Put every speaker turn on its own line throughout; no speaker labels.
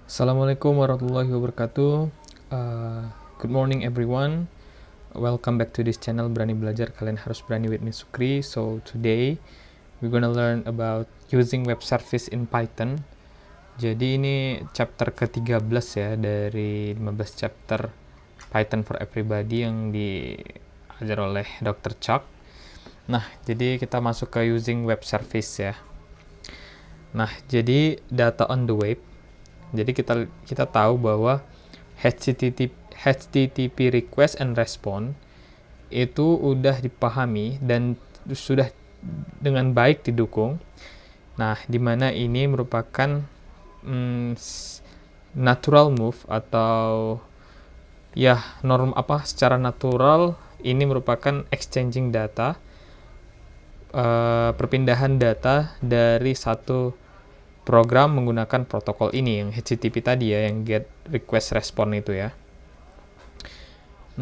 Assalamualaikum warahmatullahi wabarakatuh. Good morning everyone. Welcome back to this channel Berani Belajar. Kalian harus berani with me Sukri. So today we're gonna learn about using web service in Python. Jadi ini chapter ke-13 ya dari 15 chapter Python for Everybody yang diajar oleh Dr. Chuck. Nah, jadi kita masuk ke using web service ya. Nah, jadi data on the web. Jadi kita tahu bahwa HTTP request and response itu udah dipahami dan sudah dengan baik didukung. Nah, di mana ini merupakan natural move atau ya secara natural ini merupakan exchanging data, perpindahan data dari satu program menggunakan protokol ini yang HTTP tadi ya, yang get request response itu ya.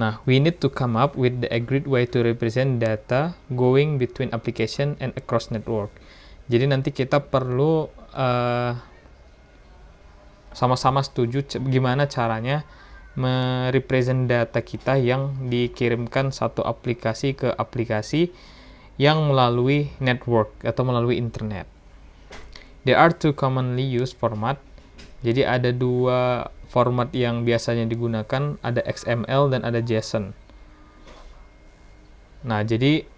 Nah, we need to come up with the agreed way to represent data going between application and across network. Jadi nanti kita perlu sama-sama setuju gimana caranya merepresent data kita yang dikirimkan satu aplikasi ke aplikasi yang melalui network atau melalui internet. There are two commonly used format. Jadi ada dua format yang biasanya digunakan, ada XML dan ada JSON. Nah, jadi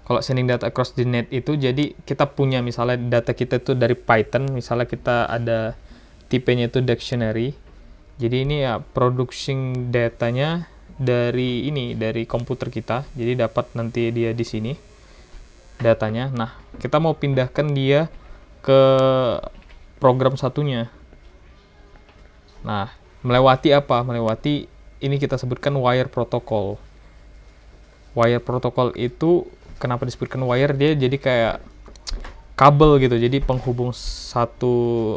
kalau sending data across the net itu, jadi kita punya misalnya data kita itu dari Python, misalnya kita ada tipenya itu dictionary. Jadi ini ya producing datanya dari komputer kita. Jadi dapat nanti dia di sini datanya. Nah, kita mau pindahkan dia ke program satunya. Nah, melewati apa? Melewati ini kita sebutkan wire protocol. Wire protocol itu kenapa disebutkan wire? Dia jadi kayak kabel gitu. Jadi penghubung satu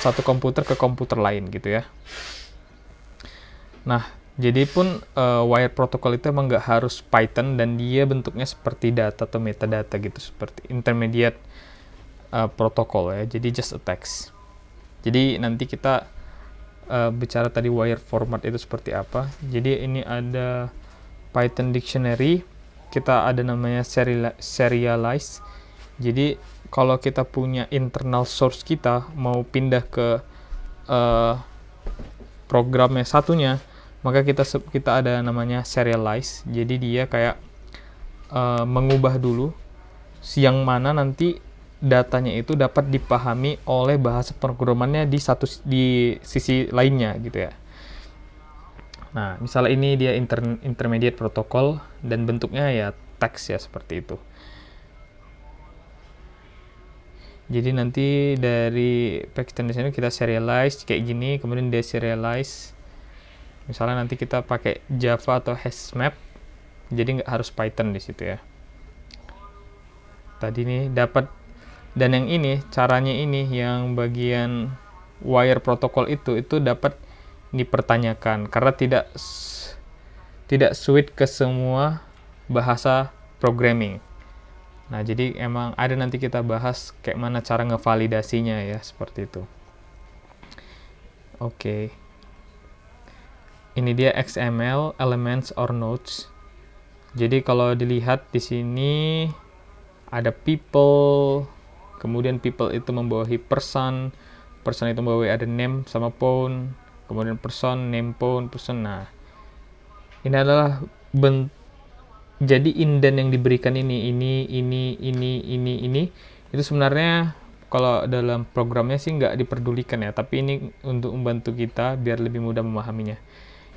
satu komputer ke komputer lain gitu ya. Nah, jadi pun wire protocol itu emang nggak harus Python dan dia bentuknya seperti data atau metadata gitu, seperti intermediate protocol ya. Jadi just a text. Jadi nanti kita bicara tadi wire format itu seperti apa. Jadi ini ada Python dictionary, kita ada namanya serialize. Jadi kalau kita punya internal source kita mau pindah ke programnya satunya, maka kita ada namanya serialize. Jadi dia kayak mengubah dulu yang mana nanti datanya itu dapat dipahami oleh bahasa programannya di sisi lainnya gitu ya. Nah, misalnya ini dia intermediate protocol dan bentuknya ya teks ya seperti itu. Jadi nanti dari Python di sini kita serialize kayak gini, kemudian deserialize. Misalnya nanti kita pakai Java atau HashMap, jadi nggak harus Python di situ ya. Tadi nih dapat, dan yang ini caranya ini yang bagian wire protocol itu dapat dipertanyakan karena tidak suit ke semua bahasa programming. Nah, jadi emang ada nanti kita bahas kayak mana cara ngevalidasinya ya, seperti itu. Oke. Ini dia XML elements or nodes. Jadi kalau dilihat di sini ada people, kemudian people itu membawahi person itu membawahi ada name sama phone, kemudian person, name, phone, person. Nah, ini adalah jadi indent yang diberikan ini itu sebenarnya kalau dalam programnya sih nggak diperdulikan ya, tapi ini untuk membantu kita biar lebih mudah memahaminya.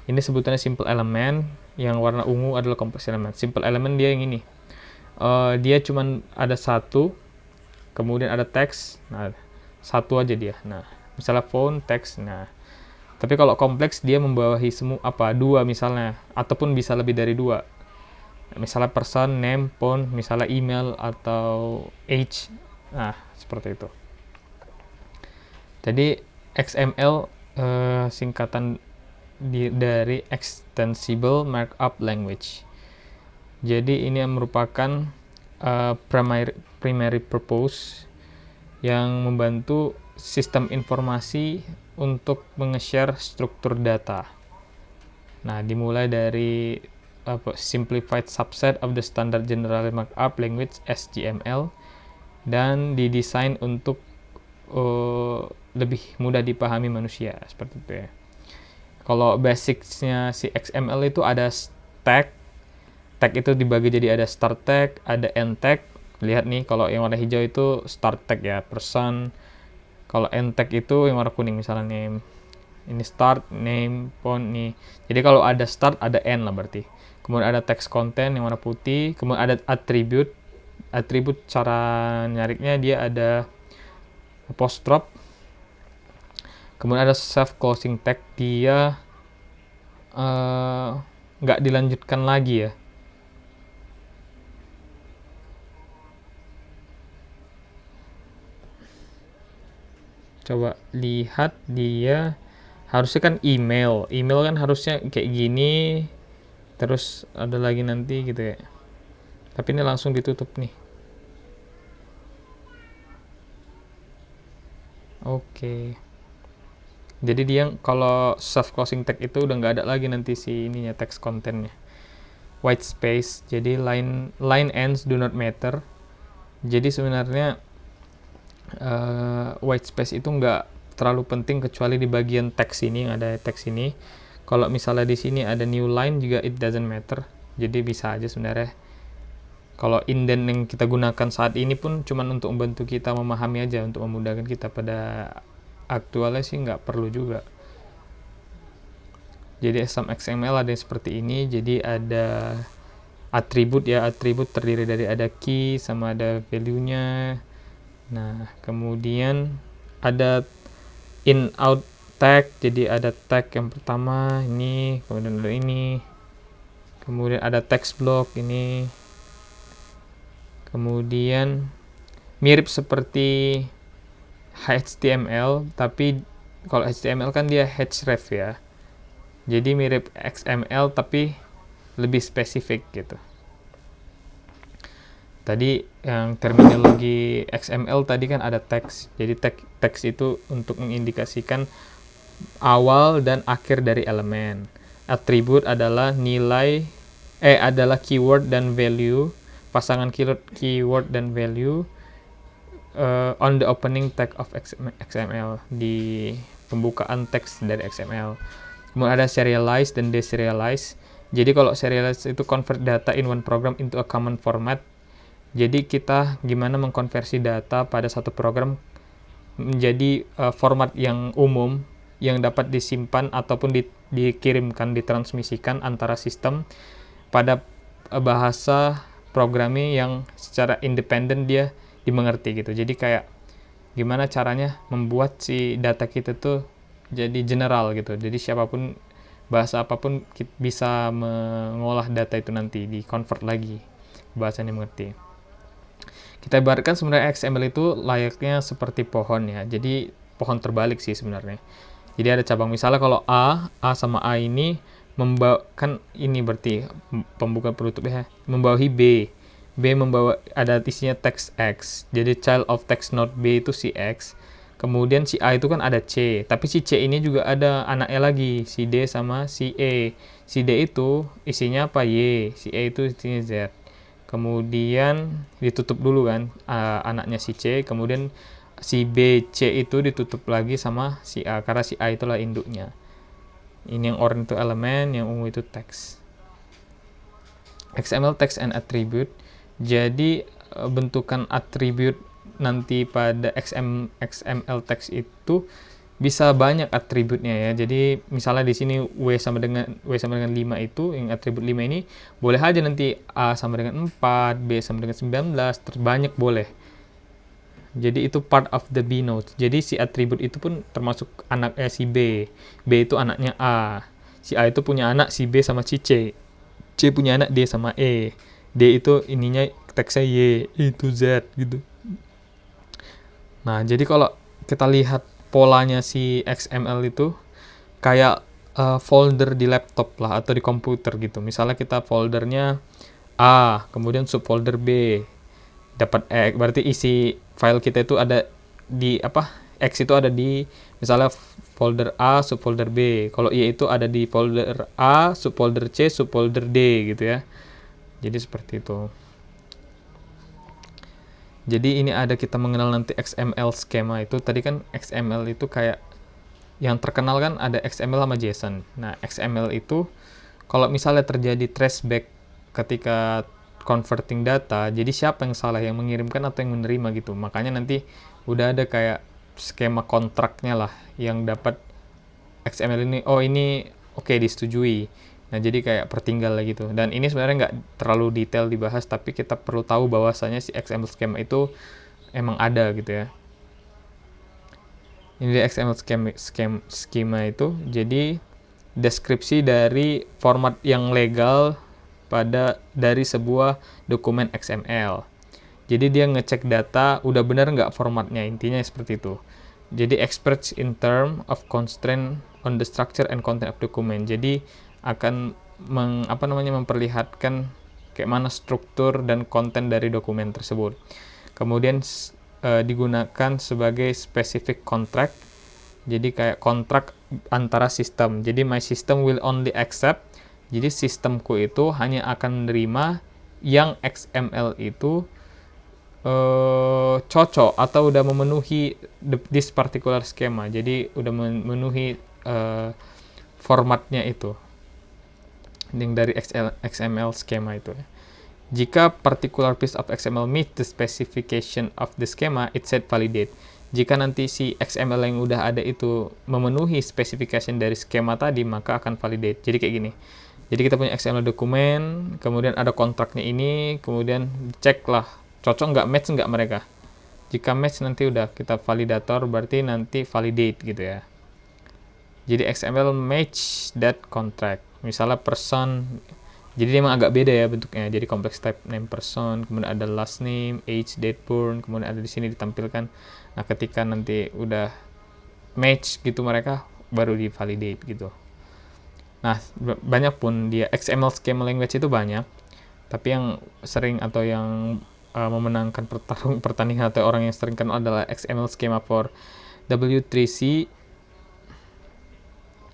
Ini sebutannya simple element, yang warna ungu adalah complex element. Simple element dia yang ini, dia cuman ada satu, kemudian ada teks, nah satu aja dia. Nah, misalnya phone, teks. Nah, tapi kalau kompleks dia membawahi semua dua misalnya, ataupun bisa lebih dari dua. Misalnya person, name, phone, misalnya email atau age. Nah, seperti itu. Jadi XML singkatan dari Extensible Markup Language. Jadi ini merupakan primary purpose yang membantu sistem informasi untuk menge-share struktur data. Nah, dimulai dari simplified subset of the standard general markup language SGML, dan didesain untuk lebih mudah dipahami manusia, seperti itu ya. Kalau basicsnya si XML itu ada tag itu dibagi jadi ada start tag, ada end tag. Lihat nih, kalau yang warna hijau itu start tag ya, person. Kalau end tag itu yang warna kuning, misalnya name. Ini start, name, font nih. Jadi kalau ada start, ada end lah berarti. Kemudian ada text content yang warna putih. Kemudian ada attribute. Attribute cara nyariknya dia ada apostrophe. Kemudian ada self closing tag, dia nggak dilanjutkan lagi ya. Coba lihat, dia harusnya kan email kan harusnya kayak gini, terus ada lagi nanti gitu ya, tapi ini langsung ditutup nih. Oke. Jadi dia kalau self closing tag itu udah nggak ada lagi nanti si ininya, text contentnya. White space, jadi line ends do not matter. Jadi sebenarnya white space itu nggak terlalu penting kecuali di bagian teks ini, yang ada teks ini. Kalau misalnya di sini ada new line juga it doesn't matter, jadi bisa aja sebenarnya. Kalau indent yang kita gunakan saat ini pun cuman untuk membantu kita memahami aja, untuk memudahkan kita. Pada aktualnya sih nggak perlu juga. Jadi some XML ada yang seperti ini. Jadi ada atribut ya, atribut terdiri dari ada key sama ada value-nya. Nah, kemudian ada in out tag, jadi ada tag yang pertama ini, kemudian ada ini, kemudian ada text block ini, kemudian mirip seperti HTML, tapi kalau HTML kan dia href ya, jadi mirip XML tapi lebih spesifik gitu. Tadi yang terminologi XML tadi kan ada teks, jadi teks itu untuk mengindikasikan awal dan akhir dari elemen. Atribut adalah adalah keyword dan value, pasangan keyword dan value on the opening tag of XML, di pembukaan teks dari XML. Kemudian ada serialize dan deserialize. Jadi kalau serialize itu convert data in one program into a common format. Jadi kita gimana mengkonversi data pada satu program menjadi format yang umum, yang dapat disimpan ataupun dikirimkan, ditransmisikan antara sistem pada bahasa programming yang secara independen dia dimengerti gitu. Jadi kayak gimana caranya membuat si data kita tuh jadi general gitu. Jadi siapapun, bahasa apapun bisa mengolah data itu, nanti di convert lagi bahasa yang dimengerti. Kita ibaratkan sebenarnya XML itu layaknya seperti pohon ya. Jadi pohon terbalik sih sebenarnya. Jadi ada cabang, misalnya kalau A sama A ini membawakan ini, berarti pembuka penutup ya, membawahi B membawa, ada isinya teks X. Jadi child of text node B itu si X. Kemudian si A itu kan ada C, tapi si C ini juga ada anaknya lagi, si D sama si E. Si D itu isinya apa? Y. Si E itu isinya Z. Kemudian ditutup dulu kan anaknya si C, kemudian si B, C itu ditutup lagi sama si A, karena si A itulah induknya. Ini yang orange itu elemen, yang ungu itu teks. XML text and attribute. Jadi bentukan attribute nanti pada XML text itu bisa banyak atributnya ya. Jadi misalnya di sini W sama dengan 5 itu, yang atribut 5 ini boleh aja nanti A sama dengan 4, B sama dengan 19, terbanyak boleh. Jadi itu part of the B node. Jadi si atribut itu pun termasuk anaknya si B. B itu anaknya A. Si A itu punya anak si B sama si C. C punya anak D sama E. D itu ininya teksnya Y, itu Z gitu. Nah, jadi kalau kita lihat polanya si XML itu kayak folder di laptop lah atau di komputer gitu. Misalnya kita foldernya A, kemudian subfolder B, dapat X, berarti isi file kita itu ada X itu ada di misalnya folder A subfolder B, kalau Y itu ada di folder A subfolder C subfolder D gitu ya. Jadi seperti itu. Jadi ini ada kita mengenal nanti XML skema itu. Tadi kan XML itu kayak yang terkenal kan ada XML sama JSON. Nah, XML itu kalau misalnya terjadi traceback ketika converting data, jadi siapa yang salah, yang mengirimkan atau yang menerima gitu. Makanya nanti udah ada kayak skema kontraknya lah yang dapat XML ini, oh ini oke, disetujui. Nah, jadi kayak pertinggal lah gitu. Dan ini sebenarnya nggak terlalu detail dibahas, tapi kita perlu tahu bahwasanya si XML skema itu emang ada gitu ya. Ini dia XML schema itu, jadi deskripsi dari format yang legal dari sebuah dokumen XML. Jadi dia ngecek data udah benar nggak formatnya, intinya seperti itu. Jadi express in term of constraint on the structure and content of document. Jadi akan memperlihatkan kayak mana struktur dan konten dari dokumen tersebut. Kemudian digunakan sebagai specific contract. Jadi kayak kontrak antara sistem. Jadi my system will only accept. Jadi sistemku itu hanya akan menerima yang XML itu cocok atau udah memenuhi this particular schema. Jadi udah memenuhi formatnya itu yang dari XML schema itu. Jika particular piece of XML meets the specification of the schema, it said validate. Jika nanti si XML yang udah ada itu memenuhi specification dari skema tadi, maka akan validate. Jadi kayak gini. Jadi kita punya XML dokumen, kemudian ada kontraknya ini, kemudian cek lah cocok nggak, match nggak mereka. Jika match nanti udah kita validator, berarti nanti validate gitu ya. Jadi XML match that contract. Misalnya person, jadi dia emang agak beda ya bentuknya. Jadi complex type name person, kemudian ada last name, age, date born, kemudian ada di sini ditampilkan. Nah, ketika nanti udah match gitu mereka, baru di validate gitu. Nah, banyak pun dia XML schema language itu banyak, tapi yang sering atau yang memenangkan pertandingan atau orang yang sering kenal adalah XML schema for W3C,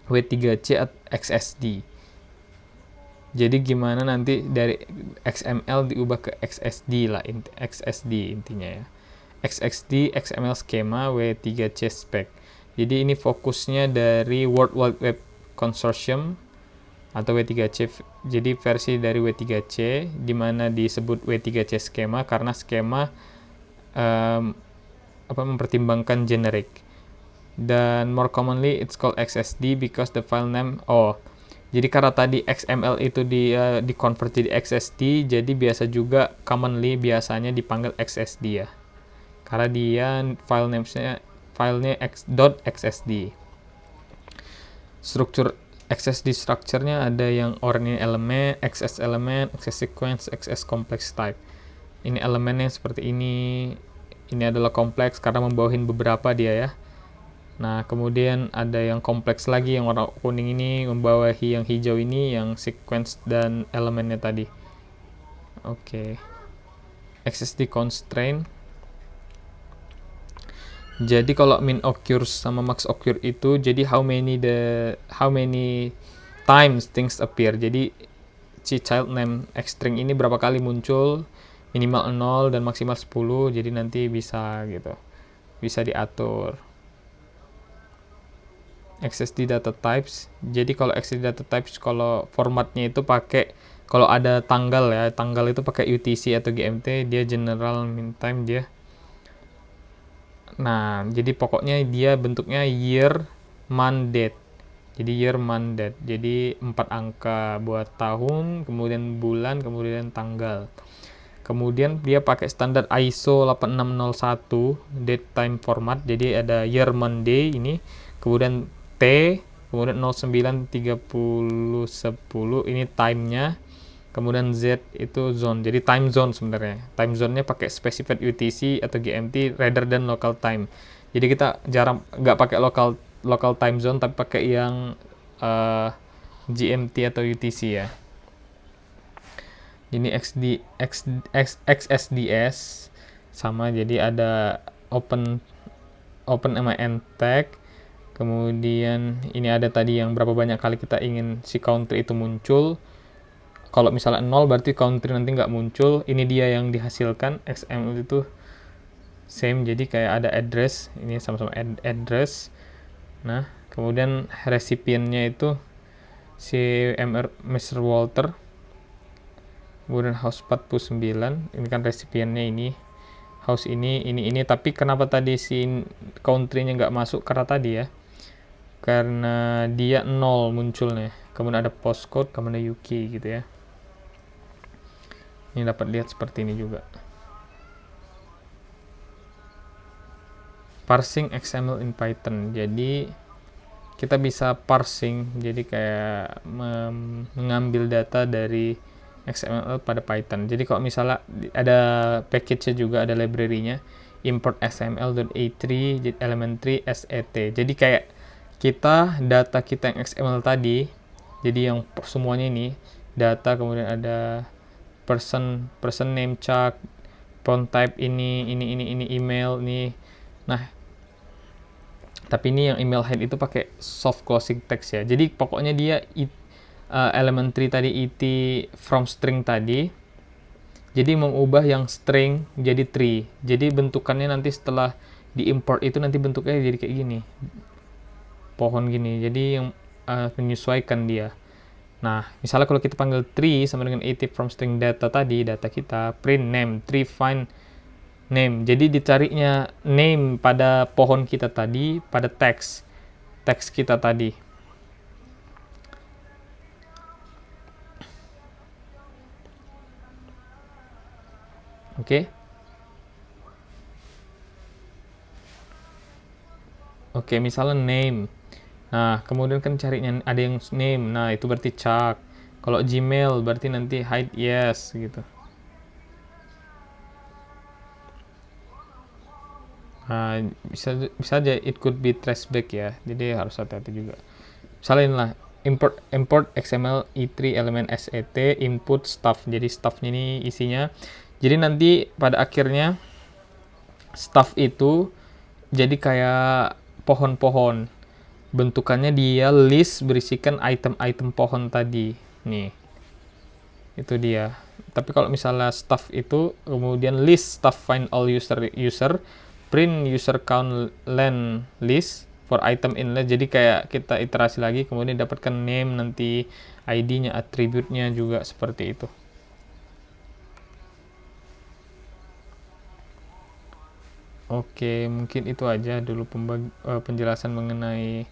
W3C atau XSD. Jadi gimana nanti dari XML diubah ke XSD lah, XSD intinya ya. XSD XML schema W3C spec. Jadi ini fokusnya dari World Wide Web Consortium atau W3C. Jadi versi dari W3C di mana disebut W3C schema karena skema mempertimbangkan generic. Dan more commonly it's called XSD because the file name jadi karena tadi XML itu di convert jadi XSD, jadi biasa juga biasanya dipanggil XSD ya. Karena dia filenya .xsd. Struktur XSD structure-nya ada yang ordinary element, XS element, XS sequence, XS complex type. Ini elemennya seperti ini. Ini adalah kompleks karena membawahin beberapa dia ya. Nah, kemudian ada yang kompleks lagi yang warna kuning ini membawahi yang hijau ini, yang sequence dan elemennya tadi. Oke. XSD constraint. Jadi kalau min occurs sama max occur itu jadi how many times things appear. Jadi si child name string ini berapa kali muncul, minimal 0 dan maksimal 10. Jadi nanti bisa gitu. Bisa diatur. XSD data types. Jadi kalau XSD data types kalau formatnya itu pakai, kalau ada tanggal ya, tanggal itu pakai UTC atau GMT, dia general meantime dia. Nah, jadi pokoknya dia bentuknya year, month, date. Jadi year, month, date. Jadi 4 angka buat tahun, kemudian bulan, kemudian tanggal. Kemudian dia pakai standar ISO 8601 date time format. Jadi ada year, month, day ini, kemudian T, kemudian 09 30 10 ini time-nya. Kemudian Z itu zone, jadi time zone sebenarnya. Time zone-nya pakai specified UTC atau GMT rather than local time. Jadi kita jarang nggak pakai local time zone, tapi pakai yang GMT atau UTC ya. Ini XSDS sama, jadi ada open open sama end tag. Kemudian ini ada tadi yang berapa banyak kali kita ingin si country itu muncul. Kalau misalnya 0 berarti country nanti nggak muncul. Ini dia yang dihasilkan. XML itu same, jadi kayak ada address, ini sama-sama address. Nah, kemudian recipientnya itu si Mr. Walter. Kemudian house 49, ini kan recipientnya ini. House ini, tapi kenapa tadi si country-nya nggak masuk? Karena tadi ya, karena dia 0 munculnya. Kemudian ada postcode, kemudian ada UK gitu ya. Ini dapat lihat seperti ini juga. Parsing XML in Python. Jadi kita bisa parsing, jadi kayak mengambil data dari XML pada Python. Jadi kalau misalnya ada package-nya juga, ada library-nya, import xml.a3 elementary set. Jadi kayak kita data kita yang XML tadi, jadi yang semuanya ini data, kemudian ada person name, Chuck, font type ini email nih. Nah, tapi ini yang email head itu pakai soft closing text ya. Jadi pokoknya dia elementary tadi it from string tadi, jadi mengubah yang string jadi tree. Jadi bentukannya nanti setelah diimport itu nanti bentuknya jadi kayak gini, pohon gini. Jadi yang menyesuaikan dia. Nah, misalnya kalau kita panggil tree sama dengan it from string data tadi, data kita print name, tree find name. Jadi dicarinya name pada pohon kita tadi, pada teks kita tadi. Oke. Oke, misalnya name. Nah, kemudian kan carinya ada yang name. Nah, itu berarti Chuck. Kalau Gmail berarti nanti hide yes gitu. Nah, bisa aja it could be traceback ya. Jadi harus hati-hati juga. Misalnya inilah import XML i3 element set input stuff. Jadi stuffnya ini isinya. Jadi nanti pada akhirnya stuff itu jadi kayak pohon-pohon. Bentukannya dia list berisikan item-item pohon tadi. Nih. Itu dia. Tapi kalau misalnya stuff itu kemudian list stuff find all user print user count len list for item inlet. Jadi kayak kita iterasi lagi, kemudian dapatkan name, nanti ID-nya, attribute-nya juga seperti itu. Oke, mungkin itu aja dulu penjelasan mengenai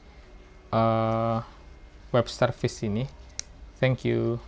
web service ini. Thank you.